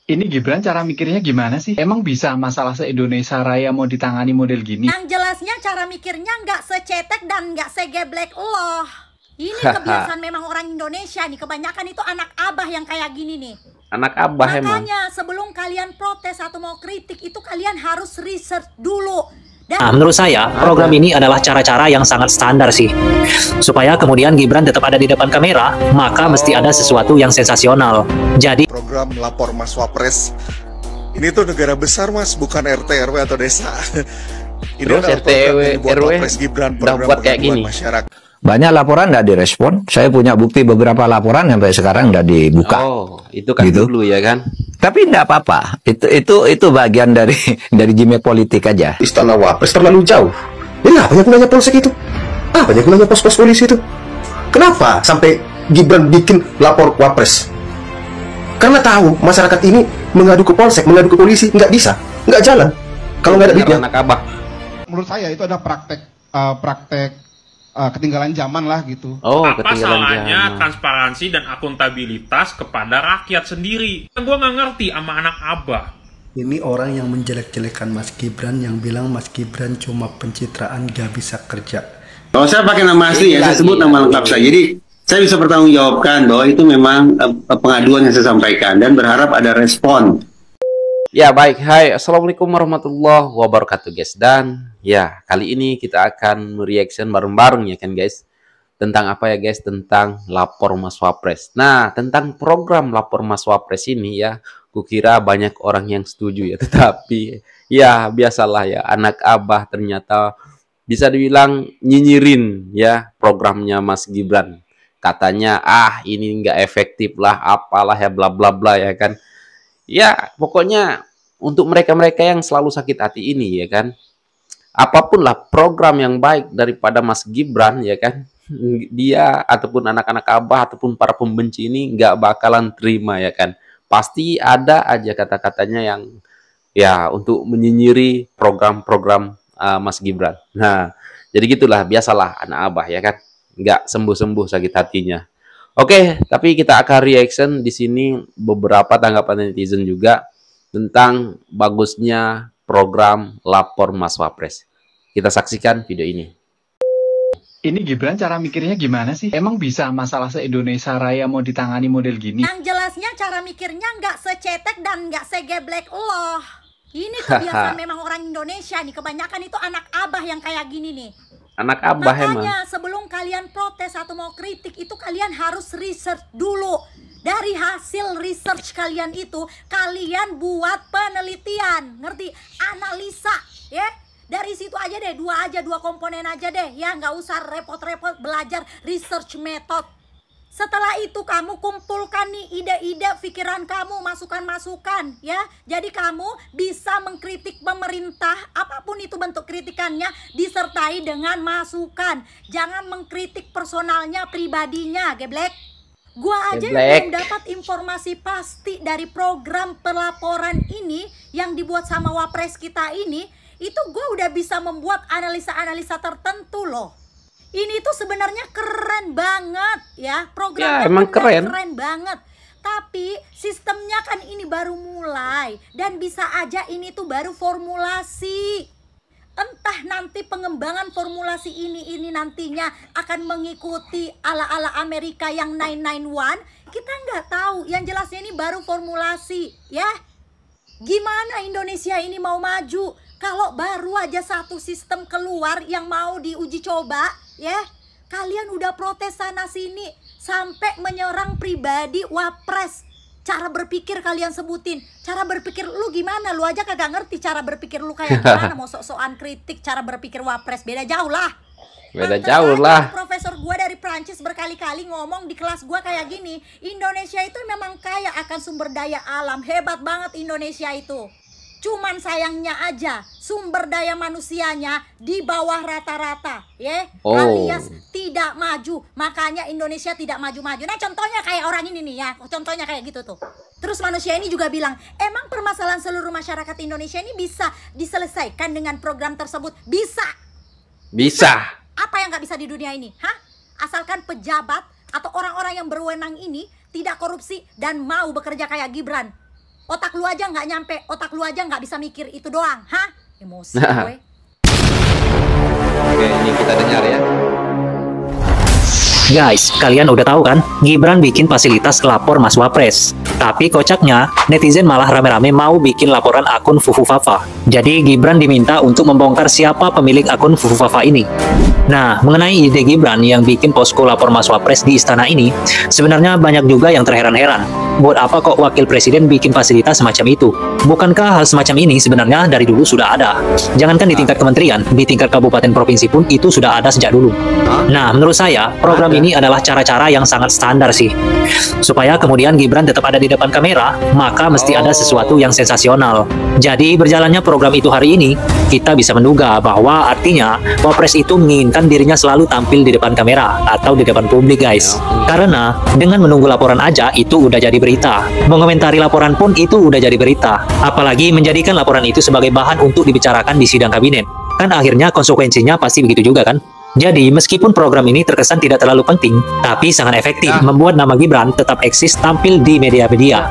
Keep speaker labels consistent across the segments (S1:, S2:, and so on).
S1: Ini Gibran cara mikirnya gimana sih? Emang bisa masalah se-Indonesia Raya mau ditangani model gini?
S2: Yang jelasnya cara mikirnya nggak secetek dan nggak segeblek loh. Ini kebiasaan memang orang Indonesia nih. Kebanyakan itu anak abah yang kayak gini nih.
S3: Anak abah emang.
S2: Makanya sebelum kalian protes atau mau kritik itu kalian harus research dulu.
S4: Nah, menurut saya, program ini adalah cara-cara yang sangat standar sih. Supaya kemudian Gibran tetap ada di depan kamera, maka mesti ada sesuatu yang sensasional. Jadi,
S5: program lapor Mas Wapres, ini tuh negara besar Mas, bukan RT, RW atau desa. Ini
S3: Terus
S5: adalah
S3: RT,
S5: program yang dibuat
S3: RW
S5: Wapres Gibran,
S3: udah
S5: program
S3: buat kayak
S5: pengaduan
S3: gini.
S5: masyarakat.
S6: Banyak laporan nggak direspon. Saya punya bukti beberapa laporan sampai sekarang nggak dibuka.
S3: Oh, itu kan
S6: Gitu.
S3: dulu ya kan.
S6: Tapi nggak apa-apa. Itu bagian dari gimmick politik aja.
S7: Istana Wapres terlalu jauh. Ya, apa yang gunanya polsek itu? Apa yang gunanya pos-pos polisi itu? Kenapa sampai Gibran bikin lapor Wapres? Karena tahu masyarakat ini mengadu ke polsek, mengadu ke polisi, nggak bisa, nggak jalan. Kalau nggak ada duitnya.
S3: Anak abah.
S8: Menurut saya itu ada praktek ketinggalan zaman lah gitu.
S3: Oh,
S9: Apa
S3: ketinggalan
S9: salahnya
S3: zaman.
S9: transparansi dan akuntabilitas kepada rakyat sendiri? Gue nggak ngerti sama anak abah.
S10: Ini orang yang menjelek-jelekan Mas Gibran, yang bilang Mas Gibran cuma pencitraan, gak bisa kerja.
S11: Kalau saya pakai nama asli ya, saya sebut nama lengkap saya. Jadi saya bisa bertanggungjawabkan bahwa itu memang pengaduan yang saya sampaikan dan berharap ada respon.
S3: Ya baik, hai, assalamualaikum warahmatullahi wabarakatuh guys. Dan ya kali ini kita akan mereaction bareng-bareng ya kan guys. Tentang apa ya guys? Tentang lapor Mas Wapres. Nah tentang program lapor Mas Wapres ini ya, kukira banyak orang yang setuju ya. Tetapi ya biasalah ya, anak abah ternyata bisa dibilang nyinyirin ya programnya Mas Gibran. Katanya ini nggak efektif lah, apalah ya bla bla bla ya kan. Ya, pokoknya untuk mereka-mereka yang selalu sakit hati ini ya kan, apapun lah program yang baik daripada Mas Gibran ya kan, dia ataupun anak-anak abah ataupun para pembenci ini nggak bakalan terima ya kan. Pasti ada aja kata-katanya yang ya untuk menyinyiri program-program Mas Gibran. Nah, jadi gitulah biasalah anak abah ya kan, nggak sembuh-sembuh sakit hatinya. Oke, tapi kita akan reaction di sini beberapa tanggapan netizen juga tentang bagusnya program lapor Mas Wapres. Kita saksikan video ini.
S1: Ini Gibran cara mikirnya gimana sih? Emang bisa masalah se-Indonesia Raya mau ditangani model gini?
S2: Yang jelasnya cara mikirnya nggak secetek dan nggak segeblek loh. Ini kebiasaan memang orang Indonesia nih. Kebanyakan itu anak abah yang kayak gini nih.
S3: Anak abah emang.
S2: Makanya sebelum kalian protes atau mau kritik itu kalian harus research dulu. Dari hasil research kalian itu kalian buat penelitian, ngerti? Analisa, ya. Dari situ aja deh, dua komponen aja deh, ya nggak usah repot-repot belajar research method. Setelah itu kamu kumpulkan nih ide-ide, pikiran kamu, masukan-masukan ya. Jadi kamu bisa mengkritik pemerintah, apapun itu bentuk kritikannya, disertai dengan masukan. Jangan mengkritik personalnya, pribadinya, geblek. Gua aja yang belum dapat informasi pasti dari program pelaporan ini yang dibuat sama Wapres kita ini, itu gua udah bisa membuat analisa-analisa tertentu loh. Ini tuh sebenarnya keren banget ya, programnya
S3: Ya, emang keren
S2: banget. Tapi sistemnya kan ini baru mulai dan bisa aja ini tuh baru formulasi. Entah nanti pengembangan formulasi ini nantinya akan mengikuti ala-ala Amerika yang 991, kita nggak tahu. Yang jelasnya ini baru formulasi ya. Gimana Indonesia ini mau maju kalau baru aja satu sistem keluar yang mau diuji coba ya? Kalian udah protes sana sini sampai menyerang pribadi Wapres. Cara berpikir kalian sebutin. Cara berpikir lu gimana? Lu aja kagak ngerti cara berpikir lu kayak gimana. Mau sok-sokan kritik cara berpikir Wapres. Beda jauh lah.
S3: Beda jauh lah.
S2: Profesor gua dari Prancis berkali-kali ngomong di kelas gua kayak gini, Indonesia itu memang kaya akan sumber daya alam. Hebat banget Indonesia itu. Cuman sayangnya aja sumber daya manusianya di bawah rata-rata ya, alias tidak maju. Makanya Indonesia tidak maju-maju. Nah contohnya kayak orang ini nih ya, contohnya kayak gitu tuh. Terus manusia ini juga bilang, emang permasalahan seluruh masyarakat Indonesia ini bisa diselesaikan dengan program tersebut? Bisa. Apa yang nggak bisa di dunia ini? Hah? Asalkan pejabat atau orang-orang yang berwenang ini tidak korupsi dan mau bekerja kayak Gibran. Otak lu aja nggak nyampe, otak lu aja nggak bisa mikir itu doang, hah? Emosi gue.
S3: Oke, ini kita dengar ya.
S4: Guys, kalian udah tahu kan? Gibran bikin fasilitas lapor Mas Wapres. Tapi kocaknya, netizen malah rame-rame mau bikin laporan akun Fufu Fafa. Jadi Gibran diminta untuk membongkar siapa pemilik akun Fufu Fafa ini. Nah, mengenai ide Gibran yang bikin posko lapor Mas Wapres di istana ini, sebenarnya banyak juga yang terheran-heran. Buat apa kok wakil presiden bikin fasilitas semacam itu? Bukankah hal semacam ini sebenarnya dari dulu sudah ada? Jangankan di tingkat kementerian, di tingkat kabupaten provinsi pun itu sudah ada sejak dulu. Nah, menurut saya, program ini adalah cara-cara yang sangat standar sih. Supaya kemudian Gibran tetap ada di depan kamera, maka mesti ada sesuatu yang sensasional. Jadi, berjalannya program itu hari ini, kita bisa menduga bahwa artinya Wapres itu menginginkan dirinya selalu tampil di depan kamera atau di depan publik, guys. Karena dengan menunggu laporan aja itu udah jadi berita. Mengomentari laporan pun itu udah jadi berita. Apalagi menjadikan laporan itu sebagai bahan untuk dibicarakan di sidang kabinet. Kan akhirnya konsekuensinya pasti begitu juga kan? Jadi, meskipun program ini terkesan tidak terlalu penting, tapi sangat efektif membuat nama Gibran tetap eksis tampil di media-media.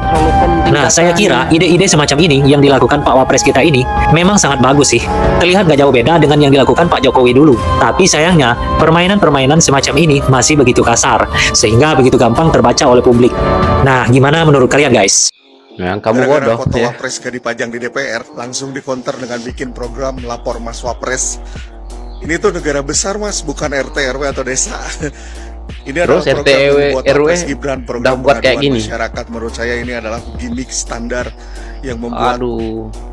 S4: Nah, saya kira ide-ide semacam ini yang dilakukan Pak Wapres kita ini memang sangat bagus sih. Terlihat gak jauh beda dengan yang dilakukan Pak Jokowi dulu. Tapi sayangnya, permainan-permainan semacam ini masih begitu kasar, sehingga begitu gampang terbaca oleh publik. Nah, gimana menurut kalian, guys?
S3: Yang kamu bodoh
S5: foto
S3: ya.
S5: Wapres gak dipajang di DPR, langsung dikonter dengan bikin program lapor Mas Wapres. Ini tuh negara besar mas, bukan RT, RW atau desa. Ini
S3: Terus
S5: adalah
S3: RT,
S5: program yang membuat
S3: RW
S5: Wapres Gibran, program
S3: buat kayak
S5: pengaduan
S3: gini.
S5: masyarakat. Menurut saya ini adalah gimmick standar yang membuat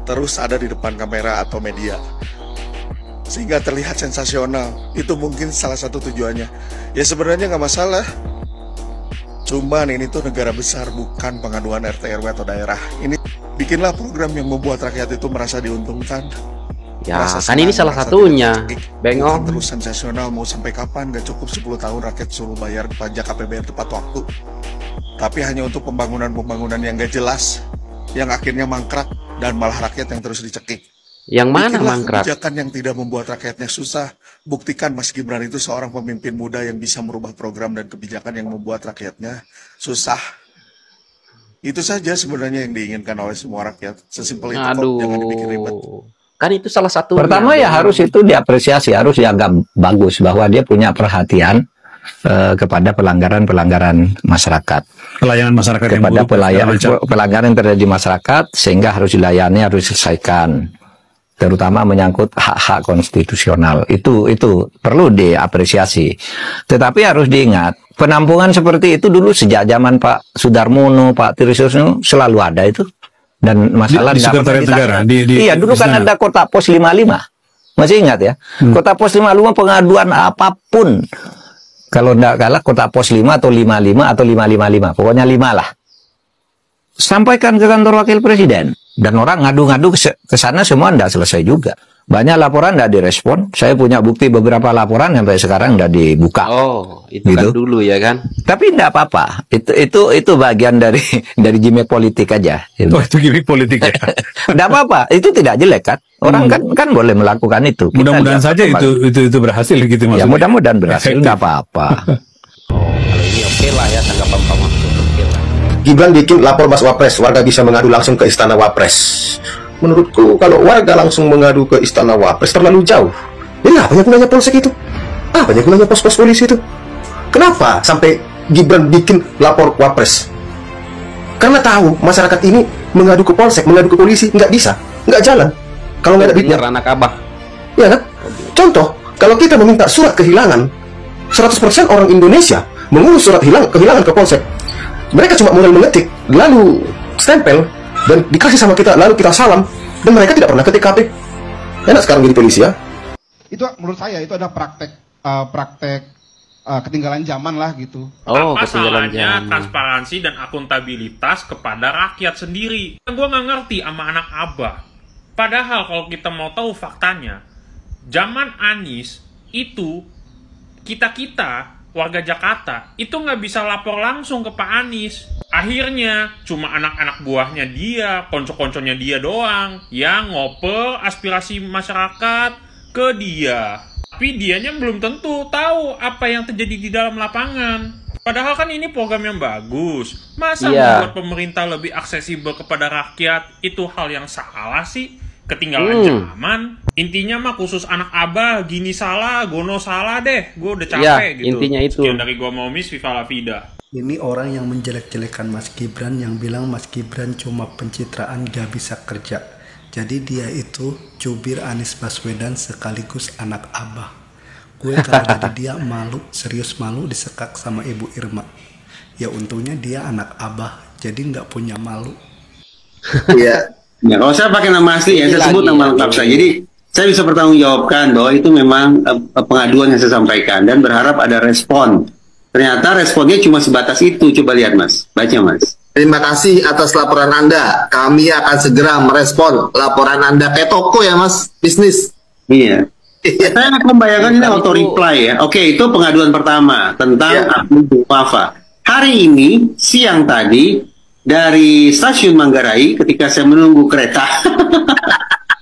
S5: terus ada di depan kamera atau media, sehingga terlihat sensasional. Itu mungkin salah satu tujuannya. Ya sebenarnya nggak masalah. Cuman ini tuh negara besar, bukan pengaduan RT, RW atau daerah. Ini bikinlah program yang membuat rakyat itu merasa diuntungkan.
S3: Ya, kan ini salah satunya. Bengong.
S5: Terus sensasional, mau sampai kapan? Gak cukup 10 tahun rakyat suruh bayar pajak APBN tepat waktu. Tapi hanya untuk pembangunan-pembangunan yang gak jelas, yang akhirnya mangkrak, dan malah rakyat yang terus dicekik.
S3: Yang mana
S5: Bikinlah
S3: mangkrak?
S5: kebijakan yang tidak membuat rakyatnya susah. Buktikan Mas Gibran itu seorang pemimpin muda yang bisa merubah program dan kebijakan yang membuat rakyatnya susah. Itu saja sebenarnya yang diinginkan oleh semua rakyat. Sesimpel itu kok, jangan dibikin ribet.
S3: Kan itu salah satu.
S6: Pertama ya harus itu diapresiasi, harus dianggap bagus bahwa dia punya perhatian kepada pelanggaran-pelanggaran masyarakat.
S12: Pelayanan masyarakat
S6: kepada
S12: yang buruk,
S6: pelanggaran yang terjadi di masyarakat, sehingga harus dilayani, harus diselesaikan. Terutama menyangkut hak-hak konstitusional. Itu perlu diapresiasi. Tetapi harus diingat, penampungan seperti itu dulu sejak zaman Pak Sudarmono, Pak Trisno selalu ada itu. Dan masalah
S12: di sekretariat negara
S6: iya dulu kan ada kotak pos 55, masih ingat ya? Kotak pos 55 pengaduan apapun, kalau tidak kalah kotak pos 5 atau 55 atau 555, pokoknya 5 lah, sampaikan ke kantor wakil presiden. Dan orang ngadu-ngadu ke sana semua tidak selesai juga. Banyak laporan tidak direspon. Saya punya bukti beberapa laporan sampai sekarang tidak dibuka.
S3: Oh, itu gitu. Kan dulu ya kan.
S6: Tapi tidak apa-apa. Itu bagian dari gimmick politik aja.
S12: Oh, itu gimmick politik ya.
S6: Tidak apa-apa. Itu tidak jelek kan. Orang kan boleh melakukan itu.
S12: Mudah-mudahan saja itu berhasil gitu maksudnya.
S6: Ya mudah-mudahan berhasil. Tidak apa-apa.
S3: Oh, kalau ini oke lah ya, tanggapan Pak Mahfud. Oke lah.
S7: Gibran bikin lapor Mas Wapres, warga bisa mengadu langsung ke istana Wapres. Menurutku kalau warga langsung mengadu ke istana Wapres terlalu jauh. Ini apanya gunanya polsek itu? Apanya gunanya pos-pos polisi itu? Kenapa sampai Gibran bikin lapor Wapres? Karena tahu masyarakat ini mengadu ke polsek, mengadu ke polisi nggak bisa, nggak jalan. Kalau nggak ada duitnya.
S3: Anak abah.
S7: Ya kan? Contoh, kalau kita meminta surat kehilangan, 100% orang Indonesia mengurus surat kehilangan ke polsek. Mereka cuma modal mengetik, lalu stempel, dan dikasih sama kita, lalu kita salam, dan mereka tidak pernah ke TKP. Enak sekarang jadi polisi ya.
S8: Itu menurut saya itu ada praktek ketinggalan zaman lah gitu.
S9: Oh, apa salahnya transparansi dan akuntabilitas kepada rakyat sendiri? Gue nggak ngerti sama anak abah. Padahal kalau kita mau tahu faktanya, zaman Anies itu kita warga Jakarta itu nggak bisa lapor langsung ke Pak Anies. Akhirnya cuma anak-anak buahnya dia, konco-konconya dia doang yang ngoper aspirasi masyarakat ke dia. Tapi dianya belum tentu tahu apa yang terjadi di dalam lapangan. Padahal kan ini program yang bagus. Masa membuat pemerintah lebih aksesibel kepada rakyat itu hal yang salah sih? Ketinggalan zaman. Intinya mah khusus anak abah, gini salah, gono salah deh. Gue udah capek gitu.
S3: Intinya itu.
S9: Sekian dari gue Maumis, Viva La Vida.
S10: Ini orang yang menjelek-jelekan Mas Gibran, yang bilang Mas Gibran cuma pencitraan gak bisa kerja. Jadi dia itu jubir Anies Baswedan sekaligus anak abah. Gue kalau jadi dia malu, serius malu disekak sama Ibu Irma. Ya untungnya dia anak abah, jadi nggak punya malu.
S11: Iya. Ya, kalau saya pakai nama asli ya, saya sebut nama lengkap saya. Jadi saya bisa bertanggungjawabkan bahwa itu memang pengaduan yang saya sampaikan dan berharap ada respon. Ternyata responnya cuma sebatas itu. Coba lihat Mas, baca Mas.
S13: Terima kasih atas laporan Anda. Kami akan segera merespon laporan Anda. Kayak toko ya Mas, bisnis.
S11: Iya. Saya akan membayangkan ini auto reply ya. Oke, itu pengaduan pertama tentang akun Fafa. Hari ini, siang tadi, dari stasiun Manggarai ketika saya menunggu kereta.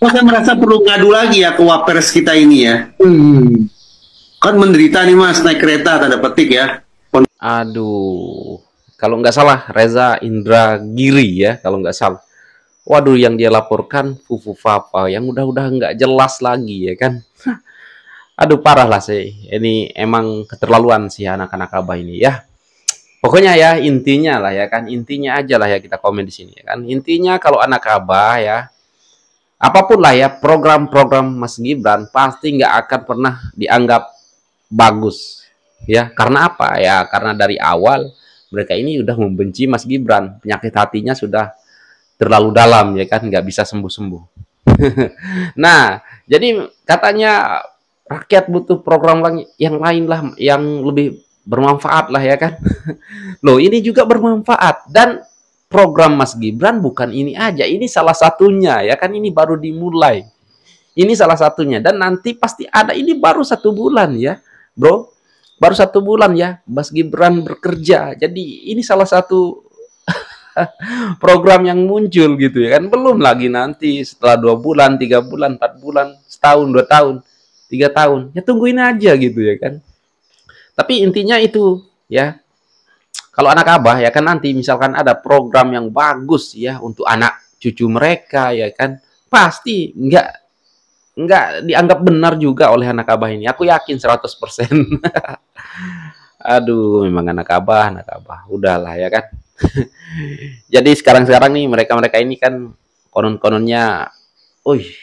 S11: Saya merasa perlu ngadu lagi ya ke Wapres kita ini ya. Kan menderita nih Mas, naik kereta tanda petik ya.
S3: Aduh, kalau nggak salah Reza Indragiri ya, kalau nggak salah. Waduh, yang dia laporkan Fufu Fafa yang udah nggak jelas lagi ya kan. Aduh, parah lah sih. Ini emang keterlaluan sih anak-anak abah ini ya. Pokoknya ya intinya lah ya kan, intinya aja lah ya kita komen di sini ya kan. Intinya kalau anak abah ya, apapun lah ya program-program Mas Gibran pasti nggak akan pernah dianggap bagus ya. Karena apa ya? Karena dari awal mereka ini udah membenci Mas Gibran, penyakit hatinya sudah terlalu dalam ya kan, nggak bisa sembuh-sembuh. Nah, jadi katanya rakyat butuh program yang lain lah, yang lebih bermanfaat lah ya kan. Loh, ini juga bermanfaat, dan program Mas Gibran bukan ini aja, ini salah satunya ya kan, ini baru dimulai. Ini salah satunya, dan nanti pasti ada, ini baru 1 bulan ya bro, baru 1 bulan ya Mas Gibran bekerja. Jadi ini salah satu program yang muncul gitu ya kan. Belum lagi nanti setelah 2 bulan, 3 bulan, 4 bulan, setahun, 2 tahun, 3 tahun, ya tungguin aja gitu ya kan. Tapi intinya itu ya, kalau anak abah ya kan, nanti misalkan ada program yang bagus ya untuk anak cucu mereka ya kan, pasti nggak dianggap benar juga oleh anak abah ini. Aku yakin 100%. Aduh, memang anak abah, udahlah ya kan. Jadi sekarang nih mereka ini kan konon-kononnya,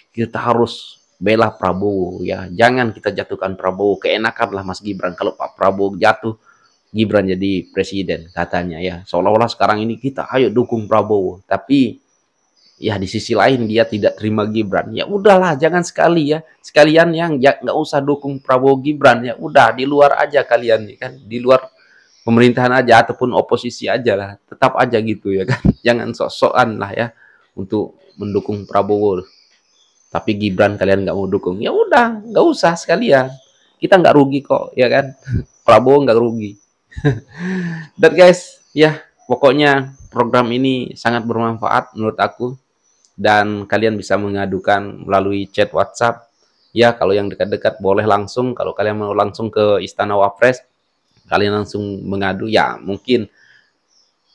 S3: kita harus bela Prabowo ya, jangan kita jatuhkan Prabowo. Keenakan lah Mas Gibran kalau Pak Prabowo jatuh, Gibran jadi presiden katanya ya. Seolah-olah sekarang ini kita ayo dukung Prabowo, tapi ya di sisi lain dia tidak terima Gibran. Ya udahlah, jangan sekalian yang nggak usah dukung Prabowo Gibran ya. Udah di luar aja kalian ya kan, di luar pemerintahan aja ataupun oposisi aja lah, tetap aja gitu ya kan. Jangan sok-sokan lah ya untuk mendukung Prabowo, tapi Gibran kalian nggak mau dukung. Ya udah, nggak usah sekalian. Kita nggak rugi kok ya kan. Prabowo nggak rugi. Dan guys ya, pokoknya program ini sangat bermanfaat menurut aku. Dan kalian bisa mengadukan melalui chat WhatsApp. Ya, kalau yang dekat-dekat boleh langsung. Kalau kalian mau langsung ke Istana Wapres, kalian langsung mengadu. Ya, mungkin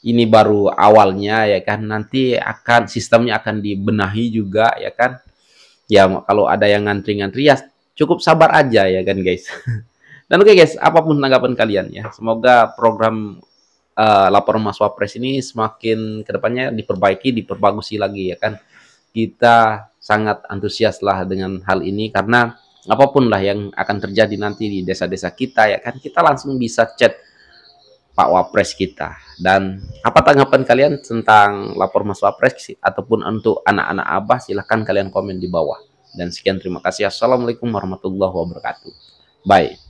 S3: ini baru awalnya ya kan. Nanti sistemnya akan dibenahi juga ya kan. Ya, kalau ada yang ngantri-ngantri ya cukup sabar aja ya kan guys. Dan oke guys, apapun tanggapan kalian ya. Semoga program laporan Mas Wapres ini semakin kedepannya diperbaiki, diperbagusi lagi ya kan. Kita sangat antusias lah dengan hal ini, karena apapun lah yang akan terjadi nanti di desa-desa kita ya kan, kita langsung bisa chat Pak Wapres kita. Dan apa tanggapan kalian tentang lapor Mas Wapres ataupun untuk anak-anak abah, silahkan kalian komen di bawah. Dan sekian, terima kasih. Assalamualaikum warahmatullahi wabarakatuh. Bye.